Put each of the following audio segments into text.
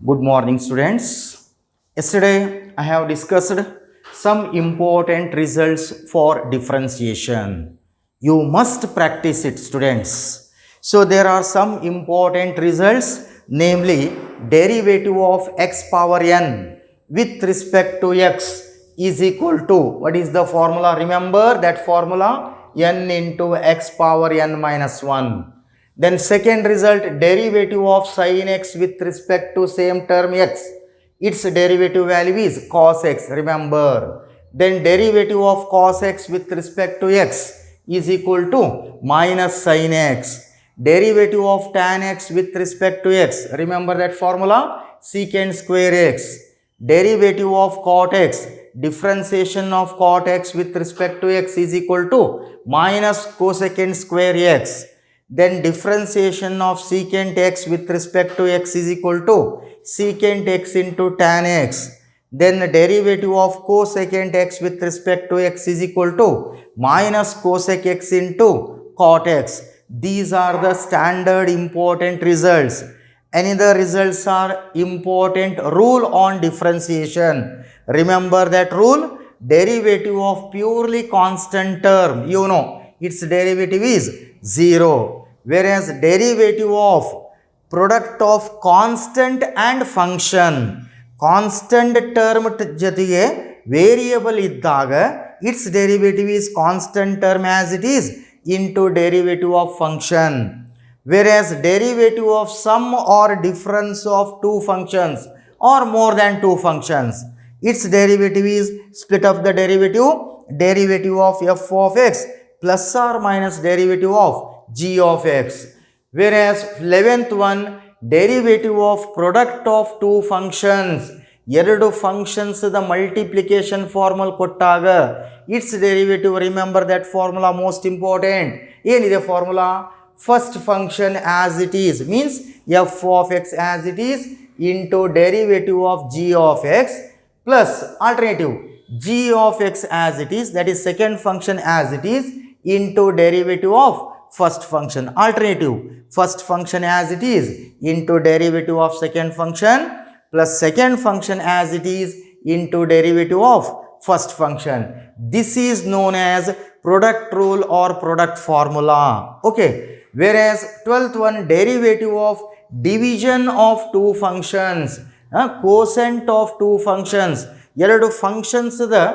Good morning, students. Yesterday, I have discussed some important results for differentiation. You must practice it, students. So, there are some important results, namely, derivative of x power n with respect to x is equal to, what is the formula? Remember that formula, n into x power n minus 1. Then second result, derivative of sin x with respect to same term x. Its derivative value is cos x, remember. Then derivative of cos x with respect to x is equal to minus sin x. Derivative of tan x with respect to x, remember that formula, secant square x. Derivative of cot x, differentiation of cot x with respect to x is equal to minus cosecant square x. Then differentiation of secant x with respect to x is equal to secant x into tan x. Then the derivative of cosecant x with respect to x is equal to minus cosec x into cot x. These are the standard important results. Another results are important rule on differentiation. Remember that rule? Derivative of purely constant term, you know, its derivative is 0. Whereas derivative of product of constant and function, constant term ಜೊತೆಗೆ variable ಇದ್ದಾಗ its derivative is constant term as it is into derivative of function. Whereas derivative of sum or difference of two functions or more than two functions, its derivative is split of the derivative of f of x plus or minus derivative of g of x. Whereas 11th one, derivative of product of two functions, ಎರಡು functions the multiplication formula ಕೊಟ್ಟಾಗ its derivative, remember that formula, most important. ಏನಿದೆ formula? First function as it is means f of x as it is into derivative of g of x plus alternative g of x as it is, that is second function as it is, into derivative of first function, alternative first function as it is into derivative of second function plus second function as it is into derivative of first function. This is known as product rule or product formula. Okay. Whereas 12th one, derivative of division of two functions, quotient of two functions, ಎರಡು functions the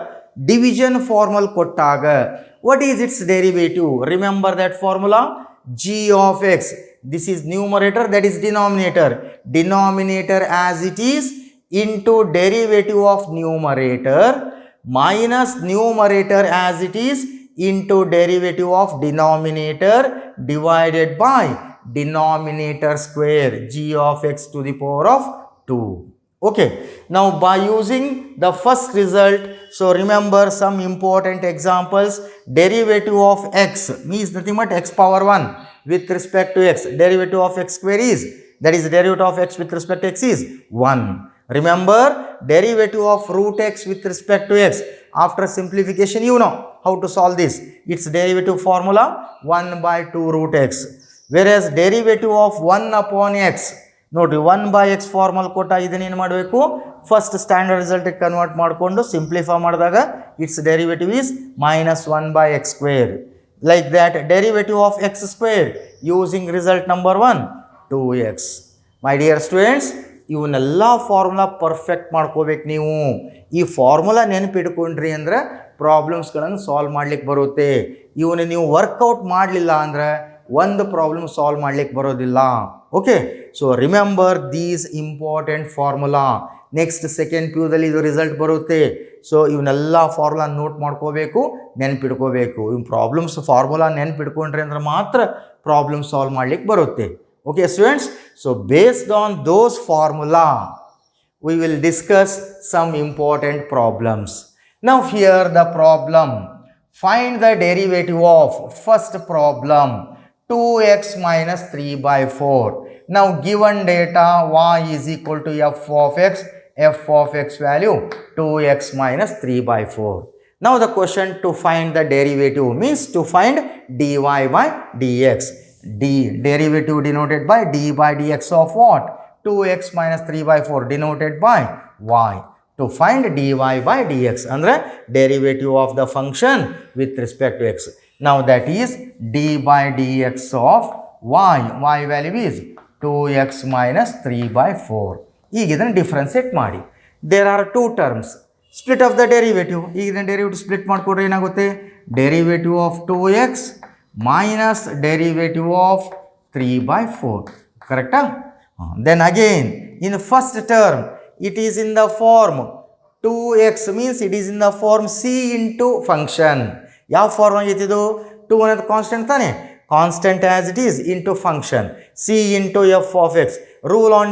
division formula ಕೊಟ್ಟಾಗ what is its derivative? Remember that formula, g of x. This is numerator, that is denominator. Denominator as it is into derivative of numerator minus numerator as it is into derivative of denominator divided by denominator square, g of x to the power of 2. Okay, now by using the first result, so remember some important examples. Derivative of x means nothing but x power 1 with respect to x. Derivative of x square is, that is derivative of x with respect to x is 1. Remember, derivative of root x with respect to x. After simplification, you know how to solve this. Its derivative formula 1 by 2 root x. Whereas derivative of 1 upon x, ನೋಡ್ರಿ 1 by x formal ಕೊಟ್ಟ ಇದನ್ನೇನು ಮಾಡಬೇಕು, first standard result convert ಮಾಡಿಕೊಂಡು simplify ಮಾಡಿದಾಗ it's derivative is minus 1 by x square. Like that, derivative of x square using result number 1, 2x. My dear students, ಇವನ್ನೆಲ್ಲ formula perfect ಮಾಡ್ಕೋಬೇಕು ನೀವು. ಈ ಫಾರ್ಮುಲಾ ನೆನಪಿಟ್ಕೊಂಡ್ರಿ ಅಂದ್ರೆ ಪ್ರಾಬ್ಲಮ್ಸ್ಗಳನ್ನು ಸಾಲ್ವ್ ಮಾಡ್ಲಿಕ್ಕೆ ಬರುತ್ತೆ. ಇವನ್ನ ನೀವು ವರ್ಕೌಟ್ ಮಾಡಲಿಲ್ಲ ಅಂದ್ರೆ ಒಂದು ಪ್ರಾಬ್ಲಮ್ ಸಾಲ್ವ್ ಮಾಡ್ಲಿಕ್ಕೆ ಬರೋದಿಲ್ಲ. Okay, so remember these important formula. Next second ಪ್ಯೂದಲ್ಲಿ ಇದು ರಿಸಲ್ಟ್ ಬರುತ್ತೆ. ಸೊ ಇವನ್ನೆಲ್ಲ ಫಾರ್ಮುಲಾ ನೋಟ್ ಮಾಡ್ಕೋಬೇಕು, ನೆನಪಿಡ್ಕೋಬೇಕು. ಇವು ಪ್ರಾಬ್ಲಮ್ಸ್ ಫಾರ್ಮುಲಾ ನೆನಪಿಡ್ಕೊಂಡ್ರಿ ಅಂದ್ರೆ ಮಾತ್ರ ಪ್ರಾಬ್ಲಮ್ ಸಾಲ್ವ್ ಮಾಡ್ಲಿಕ್ಕೆ ಬರುತ್ತೆ. Okay students, so based on those formula we will discuss some important problems. Now here the problem, find the derivative of first problem 2x minus 3 by 4. Now given data y is equal to f of x value 2x minus 3 by 4. Now the question to find the derivative means to find dy by dx. D derivative denoted by d by dx of what? 2x minus 3 by 4 denoted by y. To find dy by dx, andre derivative of the function with respect to x. Now that is d by dx of y value is 2x minus 3 by 4. ಈಗ ಇದನ್ನು differentiate ಮಾಡಿ. There are two terms. Split of the derivative. ಈಗ ಇದನ್ನು derivative split ಮಾಡಿಕೊಡ್ರೆ ಏನಾಗುತ್ತೆ? Derivative of 2x minus derivative of 3 by 4. ಕರೆಕ್ಟಾ? Then again in first term it is in the form 2x means it is in the form c into function. ಯಾವ form ಆಗೈತೆ ಇದು? 2 ಅನ್ನೋದು constant ತಾನೆ, constant as it is into function c into f of x. Rule on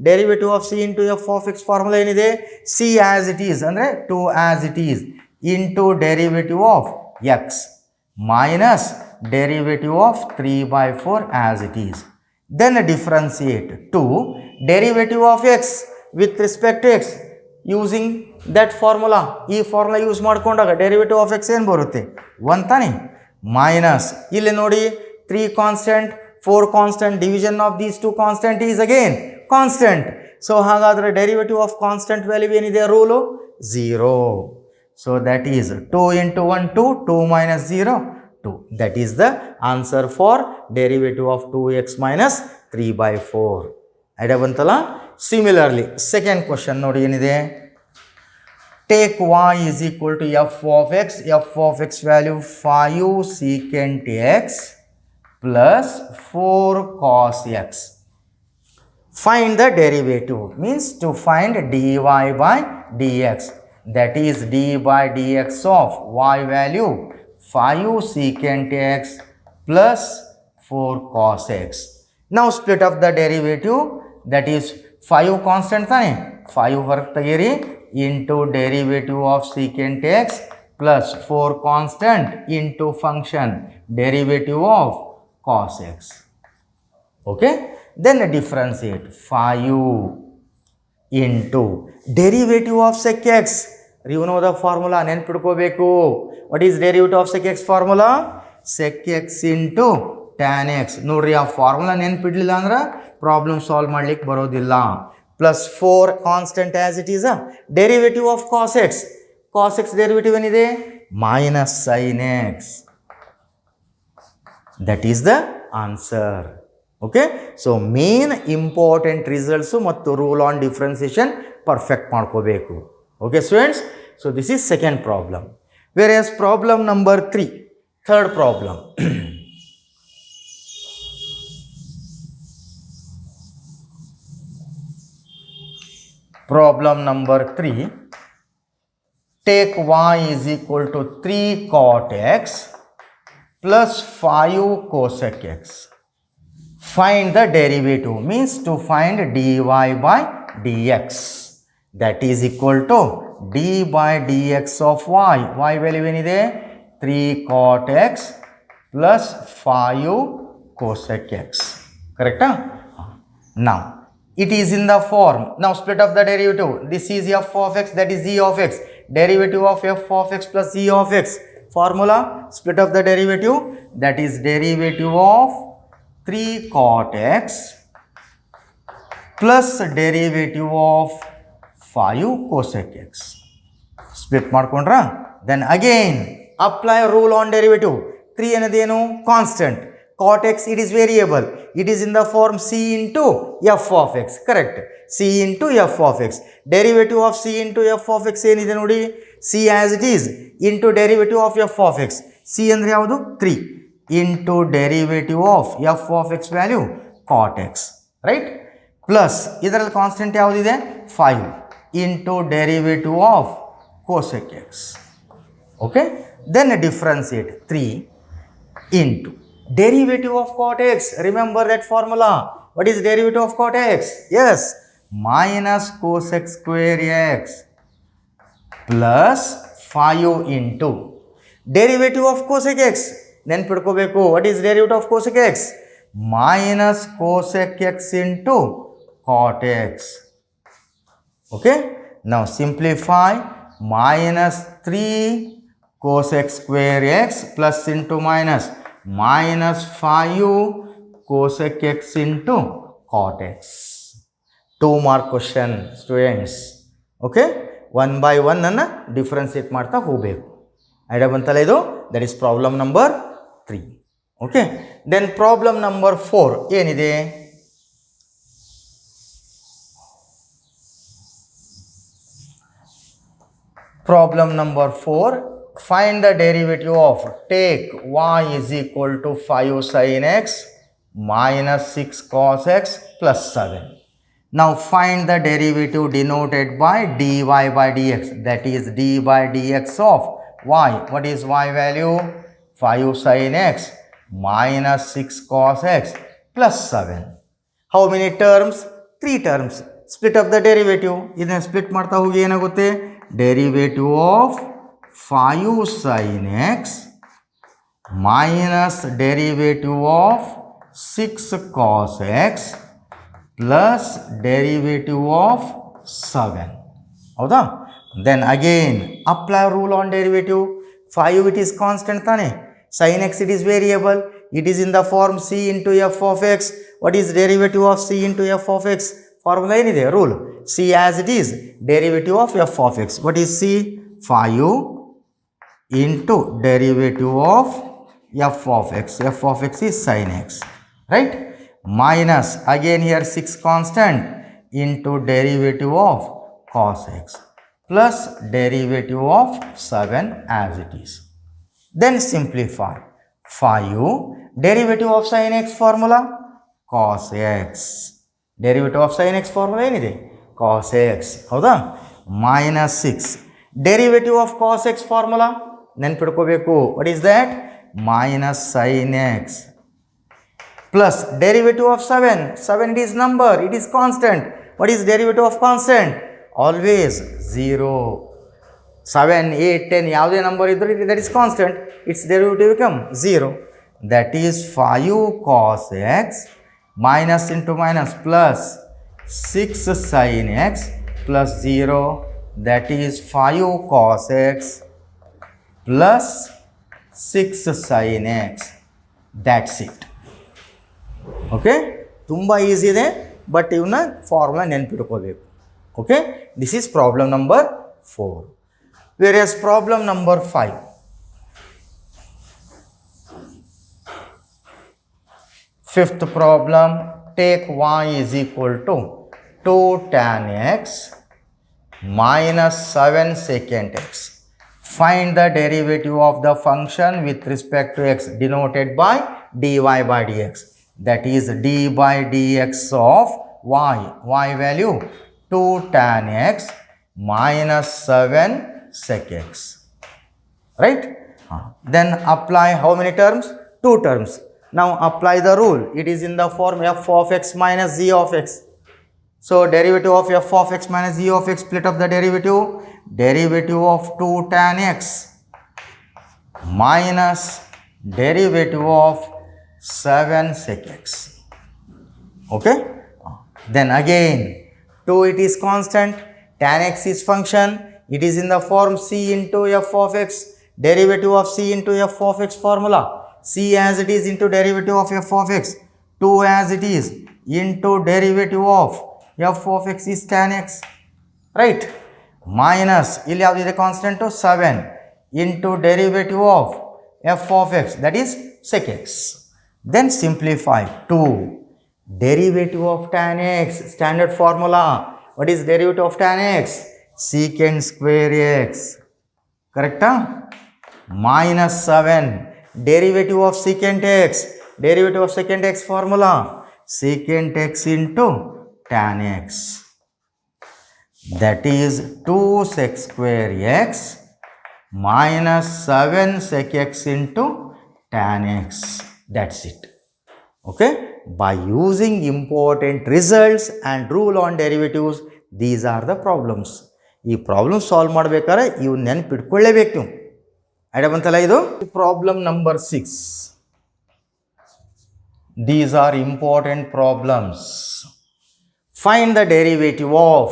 derivative of c into f of x formula ಏನಿದೆ? c as it is ಅಂದರೆ 2 as it is into derivative of x minus derivative of 3 by 4 as it is. Then differentiate to derivative of x with respect to x using that formula. ಈ formula use ಮಾಡಿಕೊಂಡಾಗ derivative of X ಏನು ಬರುತ್ತೆ? 1 ತಾನೆ. Minus ಇಲ್ಲಿ ನೋಡಿ 3 constant 4 constant, division of these 2 constant is again constant. So ಹಾಗಾದರೆ derivative of constant value ಏನಿದೆ? Rule 0. So that is 2 into 1 2, 2 minus 0 2. That is the answer for derivative of 2x minus 3 by 4. Idea ಬಂತಲ್ಲ? Similarly second question ನೋಡಿ ಏನಿದೆ? Take y is equal to f of x value 5 secant x plus 4 cos x. Find the derivative means to find dy by dx. That is d by dx of y value 5 secant x plus 4 cos x. Now split up the derivative, that is 5 constant ತಾನೆ, 5 ಹೊರಗೆ ತೆಗೀರಿ into derivative of secant x plus 4 constant into function derivative of cos x. Okay, then differentiate 5 into derivative of sec x. You know the formula, ನೆನ್ಪಿಡ್ಕೋಬೇಕು. What is derivative of sec x formula? Sec x into tan x. ನೋಡ್ರಿ, ಆ formula ನೆನ್ಪಿಡ್ಲಿಲ್ಲ ಅಂದ್ರೆ problem solve ಮಾಡ್ಲಿಕ್ಕೆ ಬರೋದಿಲ್ಲ. Plus 4 constant as it is derivative of cos x. Cos x derivative ಏನಿದೆ? Minus sine x. That is the answer. Okay, so main important results ಮತ್ತು rule on differentiation perfect ಮಾಡ್ಕೋಬೇಕು. Okay students, so this is second problem. Whereas problem number 3, third problem. Problem number 3, take y is equal to 3 cot x plus 5 cosec x. Find the derivative means to find dy by dx. That is equal to d by dx of y. Y value ಏನಿದೆ? 3 cot x plus 5 cosec x. Correcta? Now it is in the form. Now split of the derivative. This is f of x, that is g of x. Derivative of f of x plus g of x. Formula, split of the derivative, that is derivative of 3 cot x plus derivative of 5 cosec x. Split ಮಾಡ್ಕೊಂಡ್ರಾ? Then again apply rule on derivative. 3 ಅನ್ನೋದೇನು? Constant. Cot x it is variable. It is in the form c into f of x. Correct. c into f of x. Derivative of c into f of x ಏನಿದೆ ನೋಡಿ? c as it is into derivative of f of x. c ಅಂದ್ರೆ ಯಾವುದು? 3 into derivative of f of x value cot x. Right? Plus ಇದರಲ್ಲಿ constant ಯಾವುದಿದೆ? 5 into derivative of cosec x. Okay, then differentiate 3 into derivative of cot x. Remember that formula. What is derivative of cot x? Yes, minus cosec square x plus 5 into derivative of cosec x. ನೆನ್ಪಿಡ್ಕೋಬೇಕು. What is derivative of cosec x? Minus cosec x into cot x. Okay, now simplify. Minus 3 cosec square x plus into minus minus 5 cosec x into cot x. 2 mark question students. Okay, one by one ಅನ್ನು differentiate ಮಾಡ್ತಾ ಹೋಗಬೇಕು. Idea ಬಂತಲ್ಲ ಇದು? That is problem number 3. Okay, then problem number 4 ಏನಿದೆ? Problem number 4, find the derivative of take y is equal to 5 sin x minus 6 cos x plus 7. Now find the derivative denoted by dy by dx, that is d by dx of y. What is y value? 5 sin x minus 6 cos x plus 7. How many terms? 3 terms. Split up the derivative. ಇದನ್ನ split ಮಾಡ್ತಾ ಹೋಗಿ ಏನಾಗುತ್ತೆ? Derivative of 5 sin x minus derivative of 6 cos x plus derivative of 7. ಹೌದಾ? Then again apply rule on derivative. 5 it is constant ತಾನೆ, sin x it is variable, it is in the form c into f of x. What is derivative of c into f of x? Formula ಏನಿದೆ? Rule c as it is, derivative of f of x. What is c? 5 into derivative of f of x. F of x is sin x, right? Minus again here 6 constant into derivative of cos x plus derivative of 7 as it is. Then simplify. 5 derivative of sin x formula cos x. Derivative of sin x formula ಏನಿದೆ? cos x. ಹೌದಾ? minus 6 derivative of cos x formula ನೆನ್ಪಿಡ್ಕೋಬೇಕು. what is that? minus sin x plus derivative of 7. 7 it is number, it is constant. What is derivative of constant? Always 0. 7, 8, 10 ಯಾವುದೇ number ಇದ್ರೂ that is constant, its derivative become 0. That is 5 cos x minus into minus plus 6 sin x plus 0. That is 5 cos x plus 6 sin x. That's it. Okay, ತುಂಬ easy ಇದೆ, but ಇವನ್ನ formula ನೆನ್ಪಿಟ್ಕೋಬೇಕು. Okay, this is problem number 4. Various problem number 5. Fifth problem, take y is equal to 2 tan x minus 7 secant x. Find the derivative of the function with respect to x denoted by dy by dx. That is d by dx of y. Y value 2 tan x minus 7 sec x. Right? Then apply how many terms? 2 terms. Now apply the rule. It is in the form f of x minus g of x. So derivative of f of x minus g of x, split up the derivative. Derivative of 2 tan x minus derivative of 7 sec x. Okay, then again 2 it is constant, tan x is function, it is in the form c into f of x. Derivative of c into f of x formula, c as it is into derivative of f of x, 2 as it is into derivative of f of x is tan x, right? Minus ಇಲ್ಲಿ ಯಾವುದಿದೆ constant? 7 into derivative of f of x, that is sec x. Then simplify. 2 derivative of tan x, standard formula. What is derivative of tan x? Secant square x, correct? Minus 7 derivative of secant x. Derivative of secant x formula, secant x into tan x. That is 2 sec square x minus 7 sec x into tan x. That's it. Okay, by using important results and rule on derivatives, these are the problems. ಈ problem solve ಮಾಡಬೇಕಾದ್ರೆ ಇವು ನೆನಪಿಟ್ಕೊಳ್ಳೇಬೇಕು ನೀವು. Idea ಬಂತಲ್ಲ ಇದು? Problem number 6. These are important problems. Find the derivative of,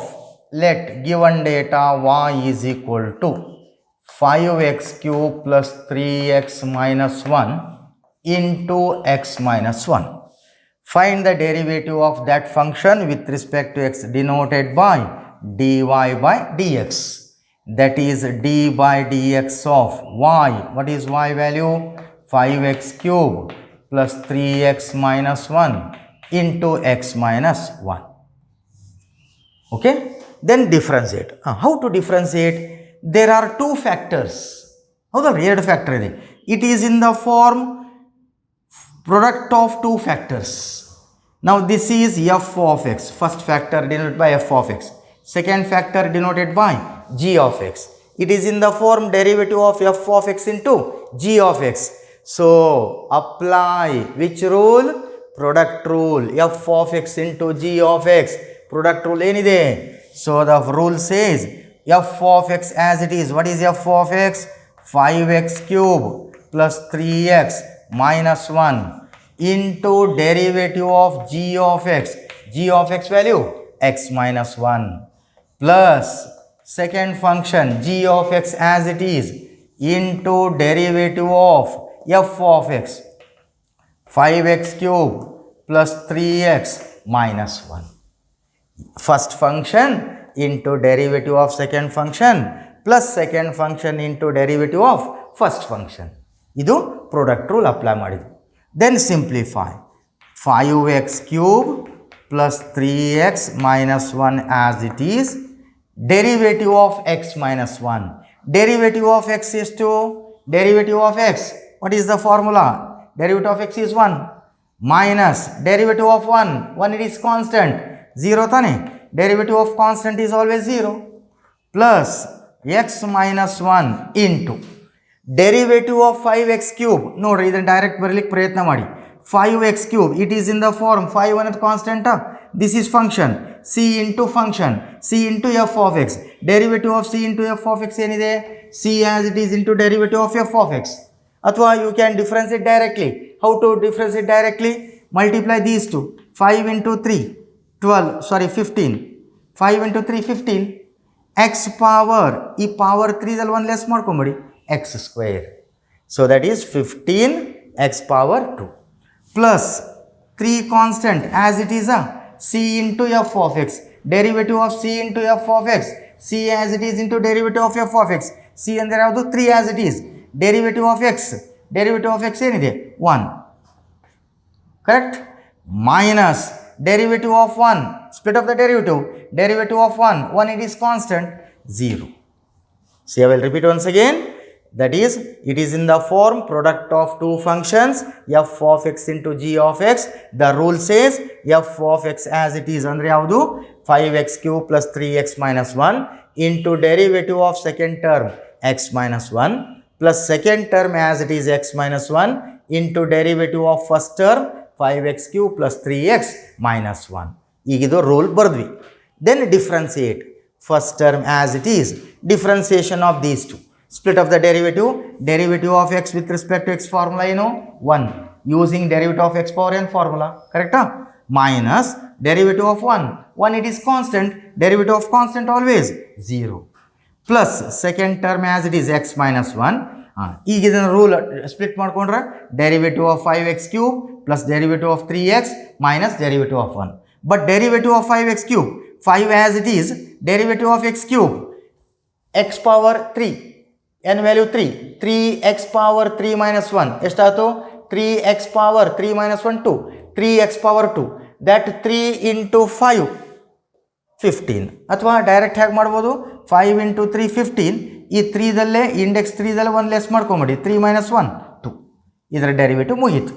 let given data y is equal to 5x cube plus 3x minus 1 into x minus 1. Find the derivative of that function with respect to x denoted by dy by dx. That is d by dx of y. What is y value? 5x cube plus 3x minus 1 into x minus 1. Okay? Then differentiate. How to differentiate? There are two factors. ಹೌದಲ್ಲ, ಎರಡು factor ಇದೆ. It is in the form product of two factors. Now this is f of x. First factor denoted by f of x. Second factor denoted by g of x. It is in the form derivative of f of x into g of x. So apply which rule? Product rule. F of x into g of x. Product rule ಏನಿದೆ? So the rule says f of x as it is. What is f of x? 5x cube plus 3x minus 1 into derivative of g of x. G of x value x minus 1 plus second function g of x as it is into derivative of f of x. 5x cube plus 3x minus 1. First function into derivative of second function plus second function into derivative of first function. ಇದು product rule apply ಮಾಡಿದ್ವಿ. Then simplify. 5x cube plus 3x minus 1 as it is. Derivative of x minus 1. Derivative of x is 2. Derivative of x. What is the formula? Derivative of x is 1. Minus derivative of 1. 1 it is constant. 0 ತಾನೆ. Derivative of constant is always 0. Plus x minus 1 into derivative of 5x cube. ನೋಡ್ರಿ, ಇದನ್ನು direct ಬರಲಿಕ್ಕೆ ಪ್ರಯತ್ನ ಮಾಡಿ. 5x cube, it is in the form 5 ಅನ್ನೋದು constant. This is function c into function c into f of x. Derivative of c into f of x ಏನಿದೆ? c as it is into derivative of f of x. ಅಥವಾ you can differentiate directly. How to differentiate directly? Multiply these two. 5 into 3 12, sorry 15. 5 into 3 15. x power, ಈ power 3 ದಲ್ಲಿ 1 less ಮಾಡ್ಕೊಂಬಿಡಿ, x square. So that is 15 x power 2 plus 3 constant as it is c into f of x. Derivative of c into f of x. c as it is into derivative of f of x. c ಅಂದರೆ ಯಾವುದು? 3 as it is. Derivative of x. Derivative of x ಏನಿದೆ? 1. Correct? Minus derivative of 1. Split of the derivative. Derivative of 1. 1 it is constant. 0. See, I will repeat once again. That is, it is in the form product of two functions f of x into g of x. The rule says f of x as it is andre yavudu? 5x cube plus 3x minus 1 into derivative of second term x minus 1 plus second term as it is x minus 1 into derivative of first term 5x cube plus 3x minus 1. ಈಗಿದು rule ಬರೆದ್ವಿ. Then differentiate. First term as it is. Differentiation of these two. Split of the derivative. Derivative of x with respect to x formula ಏನು? 1. Using derivative of x power n formula. Correct? Minus derivative of 1. 1 it is constant. Derivative of constant always 0. Plus second term as it is x minus 1. ಈಗ ಇದನ್ನು rule split ಮಾಡ್ಕೊಂಡ್ರೆ derivative of 5x cube plus derivative of 3x minus derivative of 1. But derivative of 5x cube, 5 as it is, derivative of x cube, x power 3, n value 3, 3x power 3 minus 1, ಎಷ್ಟಾಯಿತು? 3x power 3 minus 1, 2, 3x power 2, that 3 into 5, 15. ಅಥವಾ direct ಹೇಗೆ ಮಾಡ್ಬೋದು? 5 into 3, 15. ಈ 3 ದಲ್ಲೇ index 3 ದಲ್ಲೇ 1 less ಮಾಡ್ಕೊಂಬಿಡಿ, 3 minus 1, 2. ಇದರ derivative ಮುಗೀತು.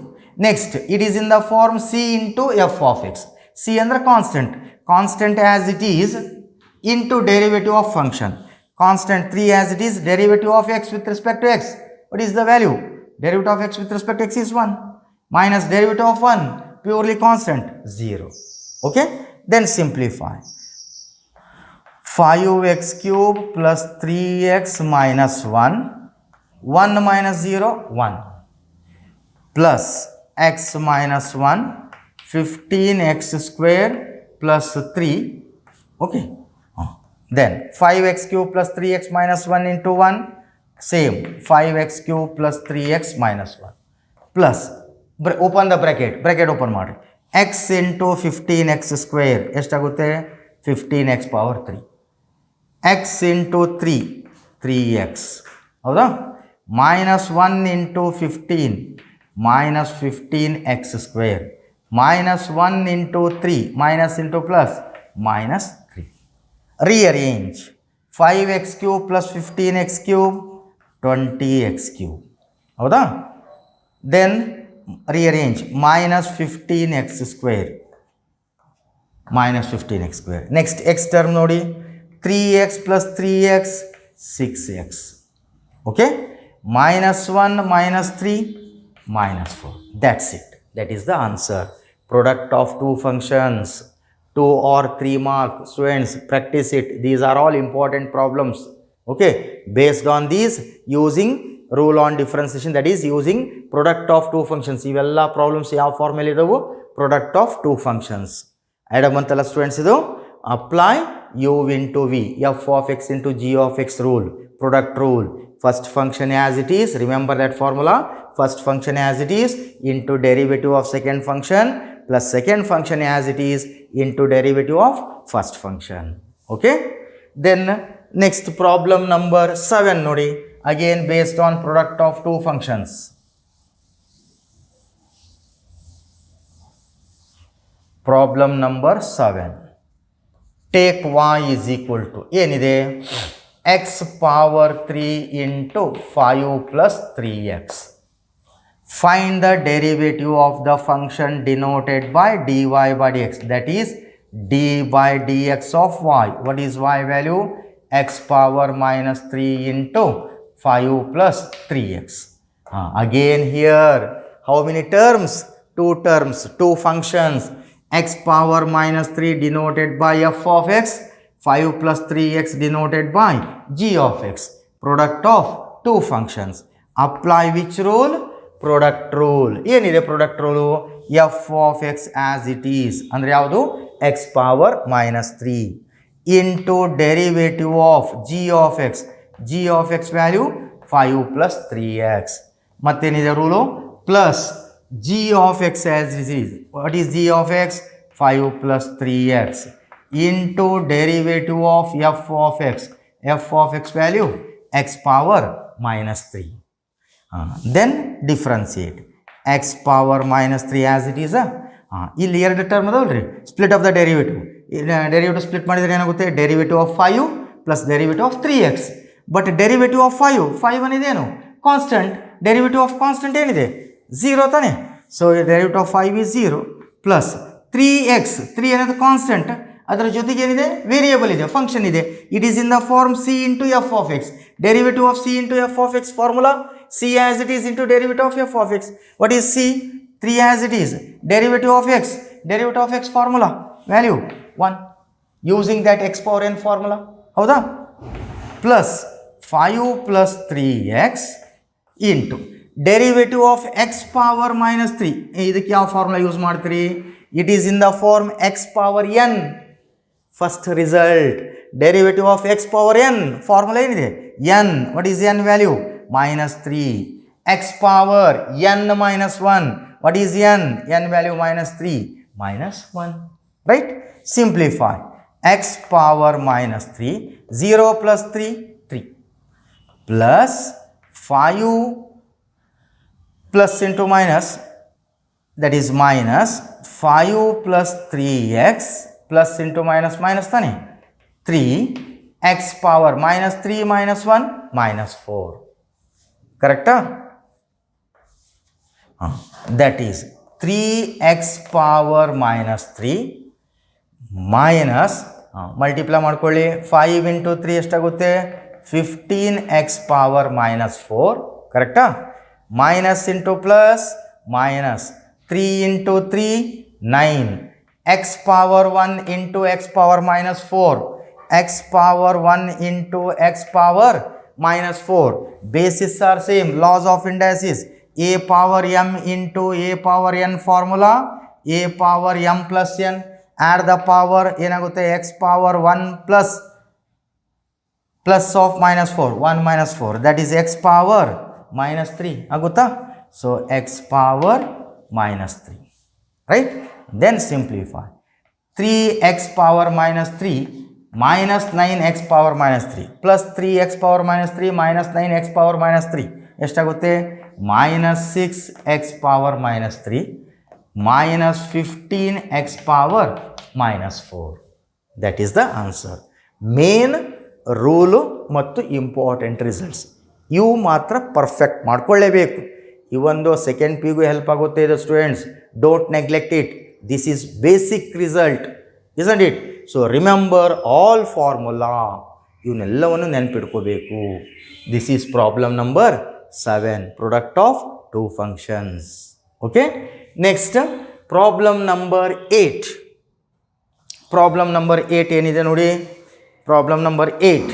Next, it is in the form c into f of x. c ಅಂದರೆ constant. Constant as it is into derivative of function. Constant 3 as it is, derivative of x with respect to x. What is the value? Derivative of x with respect to x is 1. Minus derivative of 1, purely constant, 0. Okay? Then simplify. 5x cube plus 3x minus 1. 1 minus 0, 1. Plus x minus 1. 15x square plus 3. Okay? Then 5x cube plus 3x minus 1 into 1. Same. 5x cube plus 3x minus 1. Plus, open the bracket. Bracket open ಮಾಡಿ. X into 15x square ಎಷ್ಟಾಗುತ್ತೆ 15x power 3 X into 3x ಹೌದಾ minus 1 into 15 minus 15x square minus 1 into 3 minus into plus minus 3. Rearrange 5x cube plus 15x cube 20x cube. ಹೌದಾ then rearrange minus 15x square minus 15x square. Next x term ನೋಡಿ 3x plus 3x 6x. Okay minus 1 minus 3 minus 4. That's it. That is the answer. Product of two functions, 2 or 3 mark. Students, practice it. These are all important problems. Okay, based on these, using rule on differentiation, that is using product of two functions. Ivella problems yav formula idavu product of two functions. Adamantala students idu apply u into v, f of x into g of x rule, product rule. First function as it is, remember that formula, first function as it is into derivative of second function plus second function as it is into derivative of first function. Okay, then next problem number 7 nodi, again based on product of two functions. Problem number 7, take y is equal to ಏನide x power 3 into 5 plus 3x. Find the derivative of the function denoted by dy by dx, that is d by dx of y. What is y value? X power minus 3 into 5 plus 3x. Again here, how many terms? Two terms, two functions. X power minus 3 denoted by f of x, 5 plus 3x denoted by g of x. Product of two functions. Apply which rule? Product rule. ಏನಿದೆ product rule? f of x as it is ಅಂದ್ರೆ ಯಾವುದು x power minus 3 into derivative of g of x. g of x value 5 plus 3x. ಮತ್ತೇನಿದೆ rule? plus g of x as it is. What is g of x? 5 plus 3x into derivative of f of x. f of x value x power minus 3. Then differentiate x power minus 3 as it is. ಇಲ್ಲಿ ಎರಡು term ಅದಾವಲ್ರಿ, split of the derivative. Derivative split ಮಾಡಿದರೆ ಏನಾಗುತ್ತೆ? Derivative of 5 plus derivative of 3x. But derivative of 5 ಅನ್ನೋದೇನು? Constant. Derivative of constant ಏನಿದೆ? 0 ತಾನೆ. So derivative of 5 is 0 plus 3x. 3 ಅನ್ನೋದು constant, ಅದರ ಜೊತೆಗೆ ಏನಿದೆ? ವೇರಿಯೇಬಲ್ ಇದೆ, ಫಂಕ್ಷನ್ ಇದೆ. It is in the form c into F of X. Derivative of c into f of x formula, c as it is into derivative of f of x. What is c? 3 as it is. Derivative of x formula value 1. Using that x power n formula, howda? Plus 5 plus 3x into derivative of x power minus 3. ಇದಕ್ಕೆ ಯಾವ formula use ಮಾಡ್ತೀರಿ? It is in the form x power n. First result, derivative of x power n formula ಏನಿದೆ? n. What is n value? minus 3. x power n minus 1. What is n? n value minus 3 minus 1. Right? Simplify. x power minus 3. 0 plus 3, 3. Plus 5 plus into minus, that is minus 5 plus 3x plus into minus minus tane 3 x power minus 3 minus 1 minus 4. Correct? That is 3x power minus 3 minus multiply ಮಾಡ್ಕೊಳ್ಳಿ 5 into 3 ಎಷ್ಟಾಗುತ್ತೆ? 15x power minus 4. ಕರೆಕ್ಟಾ? minus into plus minus 3 into 3 9. x power 1 into x power minus 4. x power 1 into x power minus 4. Bases are same. Laws of indices. A power m into a power n formula. A power m plus n. Add the power ಏನಾಗುತ್ತೆ? x power 1 plus of minus 4. 1 minus 4. That is x power minus 3. ಆಗುತ್ತಾ? So x power minus 3. Right? then simplify. 3x power minus 3 minus 9x power minus 3 plus 3x power minus 3 minus 9x power minus 3 ಎಷ್ಟಾಗುತ್ತೆ minus 6x power minus 3 minus 15x power minus 4. That is the answer. Main rule ಮತ್ತು important results ಇವು ಮಾತ್ರ perfect ಮಾಡ್ಕೊಳ್ಳೇಬೇಕು. ಇವೊಂದು second ಪಿಗೂ help ಆಗುತ್ತೆ ಇದು students. Don't neglect it. This is basic result, isn't it? So remember all formula, ಇವನ್ನೆಲ್ಲವನ್ನು ನೆನಪಿಟ್ಕೋಬೇಕು. This is problem number 7, product of two functions. Okay, next problem number 8. Problem number 8 ಏನಿದೆ ನೋಡಿ. Problem number 8.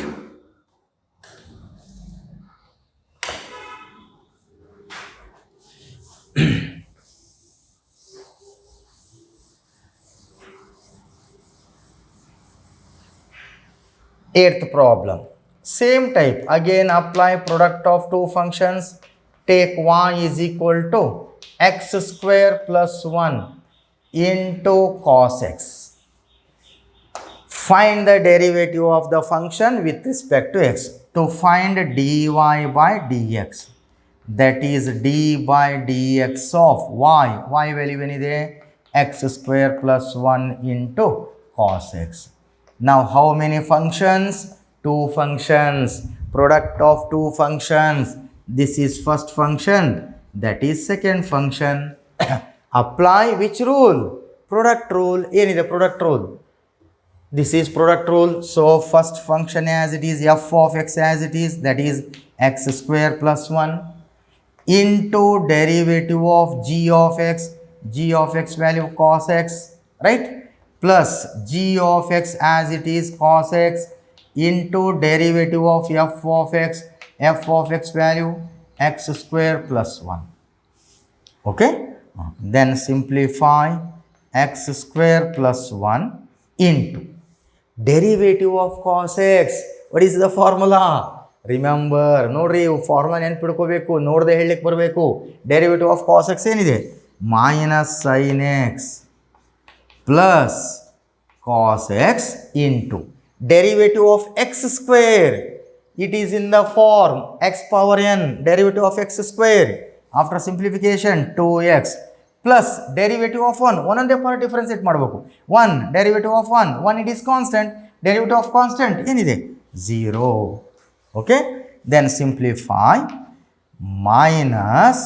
Eighth problem, same type, again apply product of two functions. Take y is equal to x square plus 1 into cos x. Find the derivative of the function with respect to x. To find dy by dx, that is d by dx of y. Y value ಏನಿದೆ? x square plus 1 into cos x. Now how many functions? Two functions. Product of two functions. This is first function, that is second function. Apply which rule? Product rule. ಏನಿದೆ product rule? This is product rule. So first function as it is, f of x as it is, that is x square plus 1 into derivative of g of x value cos x, right? Plus g of x as it is cos x into derivative of f of x value x square plus 1. Okay, then simplify x square plus 1 into derivative of cos x. What is the formula? Remember, ನೋಡ್ರಿ formula ನೆನಪಿಡ್ಕೋಬೇಕು, ನೋಡದೆ ಹೇಳಲಿಕ್ಕೆ ಬರಬೇಕು. Derivative of cos x ಏನಿದೆ? Minus sin x plus cos x into derivative of x square. It is in the form x power n, derivative of x square. After simplification 2x plus derivative of 1. ಒಂದೊಂದೇ part ಡಿಫರೆನ್ಸಿಯೇಟ್ ಮಾಡಬೇಕು. 1 derivative of 1 it is constant. Derivative of constant ಏನಿದೆ? 0. Okay, then simplify minus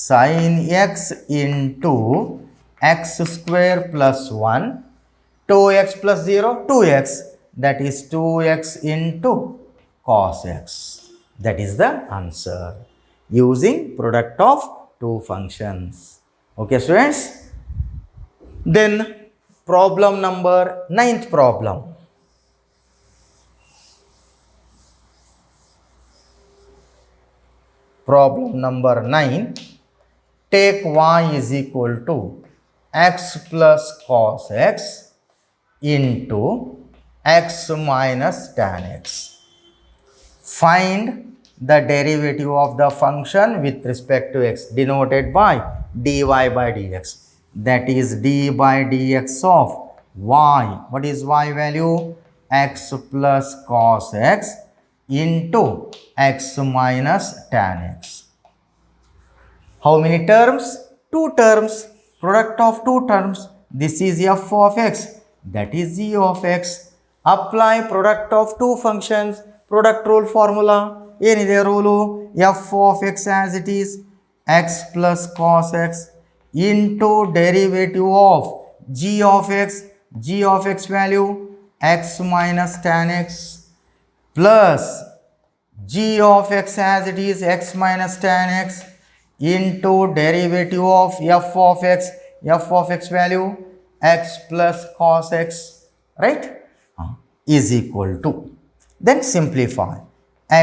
sin x into x square plus 1, 2x plus 0, 2x, that is 2x into cos x. That is the answer using product of two functions. Okay students, then problem number 9th problem. Problem number 9, take y is equal to x plus cos x into x minus tan x. Find the derivative of the function with respect to x, denoted by dy by dx. That is d by dx of y. What is y value? X plus cos x into x minus tan x. How many terms? Two terms. Product of two terms. This is f of x, that is g of x. Apply product of two functions. Product rule formula. ಏನಿದೆ rule? f of x as it is, x plus cos x into derivative of g of x value x minus tan x plus g of x as it is, x minus tan x into derivative of f of x value x plus cos x, right, is equal to, then simplify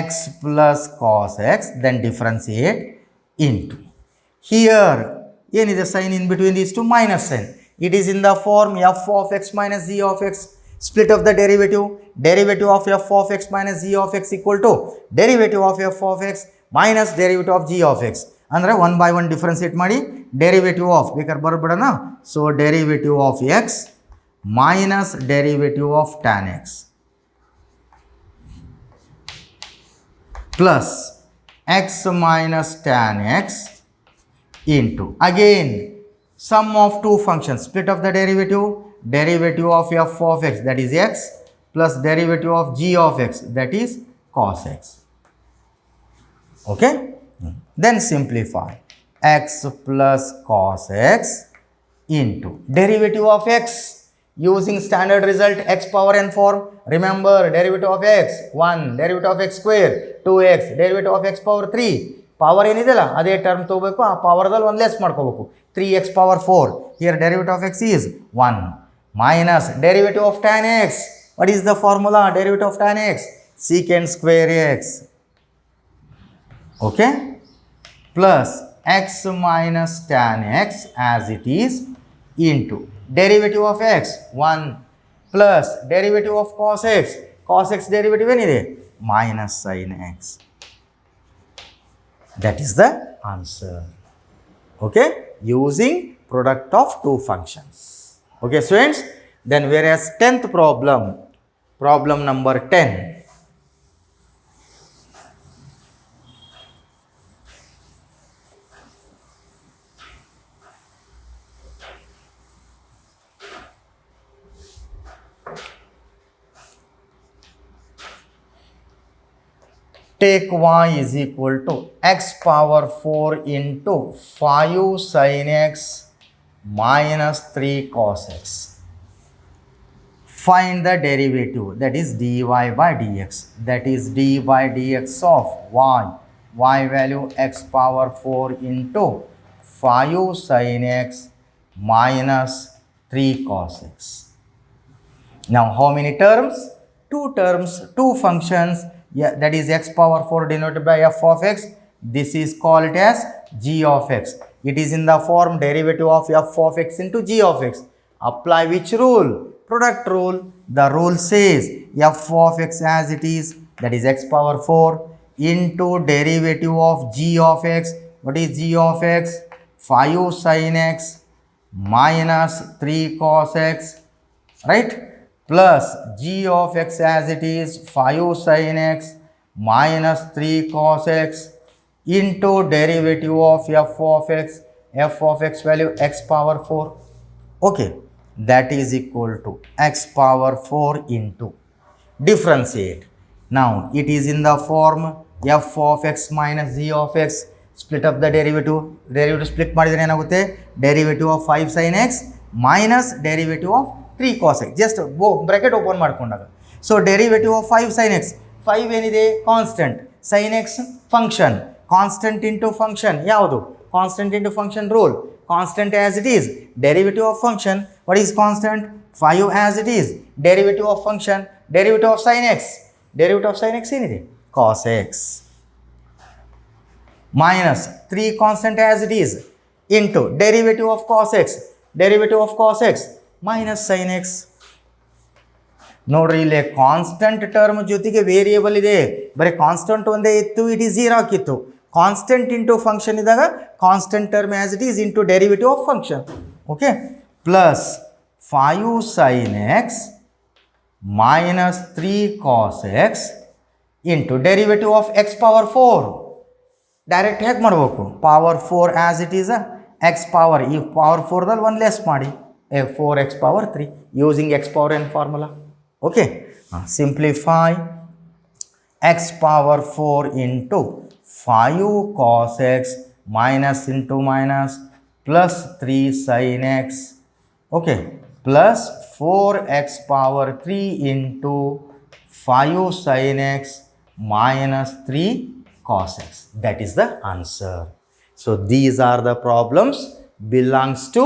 x plus cos x, then differentiate into, here ಏನಿದೆ sign in between these two? Minus sign. It is in the form f of x minus g of x. Split of the derivative of f of x minus g of x equal to derivative of f of x minus derivative of g of x. ಅಂದರೆ 1/1 differentiate ಮಾಡಿ derivative of ಬೇಕಾದ್ರೆ ಬರ್ಬಿಡೋಣ. So derivative of x minus derivative of tan x plus x minus tan x into again sum of two functions, split of the derivative of f of x that is x plus derivative of g of x that is cos x. Okay, then simplify x plus cos x into derivative of x using standard result x power n form. Remember, derivative of x 1, derivative of x square 2x, derivative of x power 3. Power ಏನಿದೆಯಲ್ಲ ಅದೇ term ತೊಗೋಬೇಕು, ಆ ಪವರ್ದಲ್ಲಿ ಒಂದು less ಮಾಡ್ಕೋಬೇಕು. 3x power 4 here derivative of x is 1 minus derivative of tan x. What is the formula? Derivative of tan x secant square x. Okay, plus x minus tan x as it is into derivative of x 1 plus derivative of cos x. Cos x derivative ಏನಿದೆ? Minus sine x. That is the answer. Okay, using product of two functions. Okay students, then whereas 10th problem number 10. Take y is equal to x power 4 into 5 sin x minus 3 cos x. Find the derivative, that is dy by dx, that is d by dx of y value x power 4 into 5 sin x minus 3 cos x. Now how many terms? Two terms, two functions. Yeah, that is x power 4 denoted by f of x. This is called as g of x. It is in the form derivative of f of x into g of x. Apply which rule? Product rule. The rule says f of x as it is, that is x power 4 into derivative of g of x. What is g of x? 5 sin x minus 3 cos x, right? Plus g of x as it is 5 sin x minus 3 cos x into derivative of f of x value x power 4. Okay, that is equal to x power 4 into differentiate. Now it is in the form f of x minus g of x. Split up the derivative split ಮಾಡಿದ್ರೆ ಏನಾಗುತ್ತೆ? derivative of 5 sin x minus derivative of 3 cos x. Just bracket open ಮಾಡ್ಕೊಂಡಾಗ. So derivative of 5 sin x, 5 ಏನಿದೆ? Constant. sin x function. Constant into function ಯಾವುದು? Constant into function rule. Constant as it is. Derivative of function, what is constant? 5 as it is. Derivative of function, derivative of sin x. Derivative of sin x ಏನಿದೆ? cos x minus 3 constant as it is into derivative of cos x. Derivative of cos x minus sine X. ನೋಡ್ರಿ, ಇಲ್ಲಿ constant term ಜೊತೆಗೆ variable ಇದೆ. ಬರೀ constant ಒಂದೇ ಇತ್ತು, it is 0 ಹಾಕಿತ್ತು. Constant into function ಇದ್ದಾಗ constant term as it is into derivative of function. Okay, plus 5 sin x minus 3 cos x into derivative of x power 4. Direct ಹೇಗೆ ಮಾಡಬೇಕು? Power 4 as it is x power, ಈ power 4ದಲ್ಲಿ ಒಂದು less ಮಾಡಿ 4x power 3 using x power n formula. Okay, simplify x power 4 into 5 cos x minus into minus plus 3 sin x. Okay, plus 4x power 3 into 5 sin x minus 3 cos x. That is the answer. So these are the problems belongs to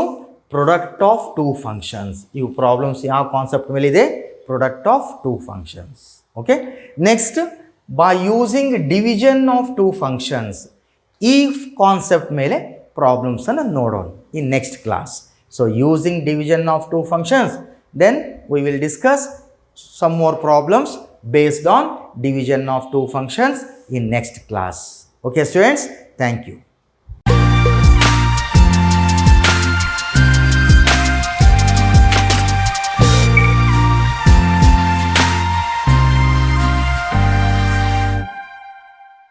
product of two functions. You problems ಯಾವ concept ಮೇಲೆ ಇದೆ? product of two functions. Okay, next, by using division of two functions, ಈ concept ಮೇಲೆ problems ಅನ್ನು ನೋಡೋಣ in next class. So using division of two functions, then we will discuss some more problems based on division of two functions in next class. Okay students, thank you.